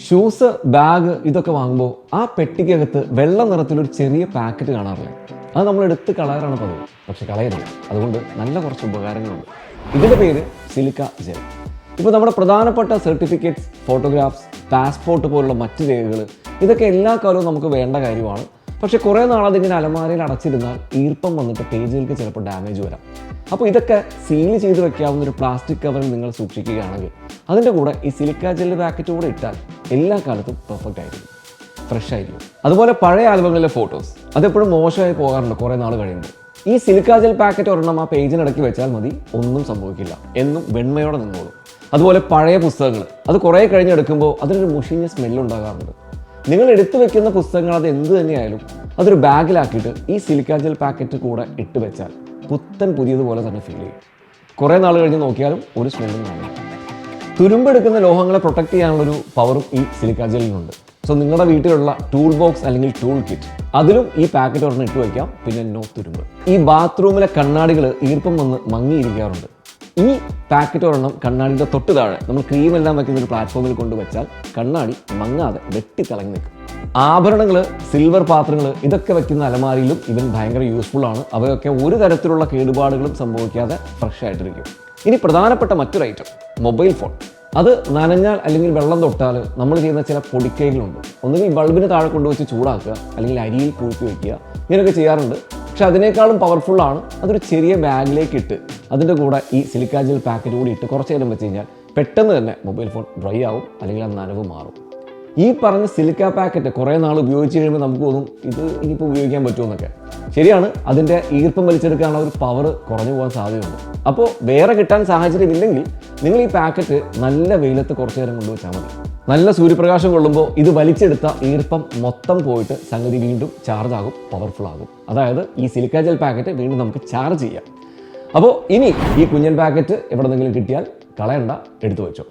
Shoes, bag ഇതൊക്കെ വാങ്ങുമ്പോൾ ആ പെട്ടിക്കകത്ത് വെള്ള നിറത്തിലൊരു ചെറിയ പാക്കറ്റ് കാണാറില്ല. അത് നമ്മൾ എടുത്ത് കളയാറാണ് പതിവ്. പക്ഷെ കളയരുത്. അതുകൊണ്ട് നല്ല കുറച്ച് ഉപകാരങ്ങളുണ്ട്. ഇതിൻ്റെ പേര് സിലിക്ക ജെൽ. ഇപ്പോൾ നമ്മുടെ പ്രധാനപ്പെട്ട സർട്ടിഫിക്കറ്റ്സ്, ഫോട്ടോഗ്രാഫ്സ്, പാസ്പോർട്ട് പോലുള്ള മറ്റ് രേഖകൾ ഇതൊക്കെ എല്ലാ കാലവും നമുക്ക് വേണ്ട കാര്യമാണ്. പക്ഷേ കുറേ നാളതിങ്ങനെ അലമാരയിൽ അടച്ചിരുന്നാൽ ഈർപ്പം വന്നിട്ട് പേജുകൾക്ക് ചിലപ്പോൾ ഡാമേജ് വരാം. അപ്പോൾ ഇതൊക്കെ സീൽ ചെയ്ത് വെക്കാവുന്ന ഒരു പ്ലാസ്റ്റിക് കവറിൽ നിങ്ങൾ സൂക്ഷിക്കുകയാണെങ്കിൽ അതിൻ്റെ കൂടെ ഈ സിലിക്ക ജെല്ല് പാക്കറ്റ് കൂടെ ഇട്ടാൽ എല്ലാ കാലത്തും പെർഫെക്റ്റ് ആയിരിക്കും, ഫ്രഷ് ആയിരിക്കും. അതുപോലെ പഴയ ആൽബങ്ങളിലെ ഫോട്ടോസ് അതെപ്പോഴും മോശമായി പോകാറുണ്ട് കുറേ നാൾ കഴിയുമ്പോൾ. ഈ സിലിക്ക ജെൽ പാക്കറ്റ് ഒരെണ്ണം ആ പേജിനിടയ്ക്ക് വെച്ചാൽ മതി, ഒന്നും സംഭവിക്കില്ല, എന്നും വെണ്മയോടെ നിന്നോളും. അതുപോലെ പഴയ പുസ്തകങ്ങൾ അത് കുറേ കഴിഞ്ഞെടുക്കുമ്പോൾ അതിനൊരു മുഷിഞ്ഞ സ്മെല്ലുണ്ടാകാറുണ്ട്. നിങ്ങൾ എടുത്തു വെക്കുന്ന പുസ്തകങ്ങൾ അത് എന്ത് തന്നെയായാലും അതൊരു ബാഗിലാക്കിയിട്ട് ഈ സിലിക്ക ജെൽ പാക്കറ്റ് കൂടെ ഇട്ട് വെച്ചാൽ പുത്തൻ പുതിയതുപോലെ തന്നെ ഫീൽ ചെയ്യും. കുറേ നാൾ കഴിഞ്ഞ് നോക്കിയാലും ഒരു സ്മെല്ലും കാണില്ല. തുരുമ്പെടുക്കുന്ന ലോഹങ്ങളെ പ്രൊട്ടക്ട് ചെയ്യാനുള്ളൊരു പവറും ഈ സിലിക്ക ജെല്ലിനുണ്ട്. സോ നിങ്ങളുടെ വീട്ടിലുള്ള ടൂൾ ബോക്സ് അല്ലെങ്കിൽ ടൂൾ കിറ്റ് അതിലും ഈ പാക്കറ്റ് ഒരെണ്ണം ഇട്ട് വയ്ക്കാം. പിന്നെ നോ തുരുമ്പ്. ഈ ബാത്റൂമിലെ കണ്ണാടികൾ ഈർപ്പം വന്ന് മങ്ങിയിരിക്കാറുണ്ട്. ഈ പാക്കറ്റ് ഒരെണ്ണം കണ്ണാടിയുടെ തൊട്ട് താഴെ നമ്മൾ ക്രീമെല്ലാം വയ്ക്കുന്ന ഒരു പ്ലാറ്റ്ഫോമിൽ കൊണ്ടുവച്ചാൽ കണ്ണാടി മങ്ങാതെ വെട്ടിത്തിളങ്ങി നിൽക്കും. ആഭരണങ്ങൾ, സിൽവർ പാത്രങ്ങൾ ഇതൊക്കെ വയ്ക്കുന്ന അലമാരിയിലും ഇവൻ ഭയങ്കര യൂസ്ഫുൾ ആണ്. അവയൊക്കെ ഒരു തരത്തിലുള്ള കേടുപാടുകളും സംഭവിക്കാതെ ഫ്രഷ് ആയിട്ടിരിക്കും. ഇനി പ്രധാനപ്പെട്ട മറ്റൊരു ഐറ്റം, മൊബൈൽ ഫോൺ. അത് നനഞ്ഞാൽ അല്ലെങ്കിൽ വെള്ളം തൊട്ടാൽ നമ്മൾ ചെയ്യുന്ന ചില പൊടിക്കൈകളുണ്ട്. ഒന്നുകിൽ ബൾബിന് താഴെ കൊണ്ടുവച്ച് ചൂടാക്കുക, അല്ലെങ്കിൽ അരിയിൽ പൂഴ്ത്തി വയ്ക്കുക, ഇങ്ങനെയൊക്കെ ചെയ്യാറുണ്ട്. പക്ഷെ അതിനേക്കാളും പവർഫുള്ളാണ് അതൊരു ചെറിയ ബാഗിലേക്ക് ഇട്ട് അതിൻ്റെ കൂടെ ഈ സിലിക്ക ജെൽ പാക്കറ്റ് കൂടി ഇട്ട് കുറച്ച് നേരം വെച്ച് കഴിഞ്ഞാൽ പെട്ടെന്ന് തന്നെ മൊബൈൽ ഫോൺ ഡ്രൈ ആവും, അല്ലെങ്കിൽ ആ നനവ് മാറും. ഈ പറഞ്ഞ സിലിക്ക പാക്കറ്റ് കുറേ നാൾ ഉപയോഗിച്ച് കഴിയുമ്പോൾ നമുക്ക് തോന്നും ഇത് ഇനിയിപ്പോൾ ഉപയോഗിക്കാൻ പറ്റുമെന്നൊക്കെ. ശരിയാണ്, അതിൻ്റെ ഈർപ്പം വലിച്ചെടുക്കാനുള്ള ഒരു പവർ കുറഞ്ഞു പോകാൻ സാധ്യതയുണ്ട്. അപ്പോൾ വേറെ കിട്ടാൻ സാഹചര്യമില്ലെങ്കിൽ നിങ്ങൾ ഈ പാക്കറ്റ് നല്ല വെയിലത്ത് കുറച്ച് നേരം കൊണ്ടുവച്ചാൽ മതി. നല്ല സൂര്യപ്രകാശം കൊള്ളുമ്പോൾ ഇത് വലിച്ചെടുത്ത ഈർപ്പം മൊത്തം പോയിട്ട് സംഗതി വീണ്ടും ചാർജ് ആകും, പവർഫുൾ ആകും. അതായത് ഈ സിലിക്ക ജെൽ പാക്കറ്റ് വീണ്ടും നമുക്ക് ചാർജ് ചെയ്യാം. അപ്പോൾ ഇനി ഈ കുഞ്ഞൻ പാക്കറ്റ് എവിടെന്നെങ്കിലും കിട്ടിയാൽ കളയണ്ട, എടുത്തു വെച്ചോ.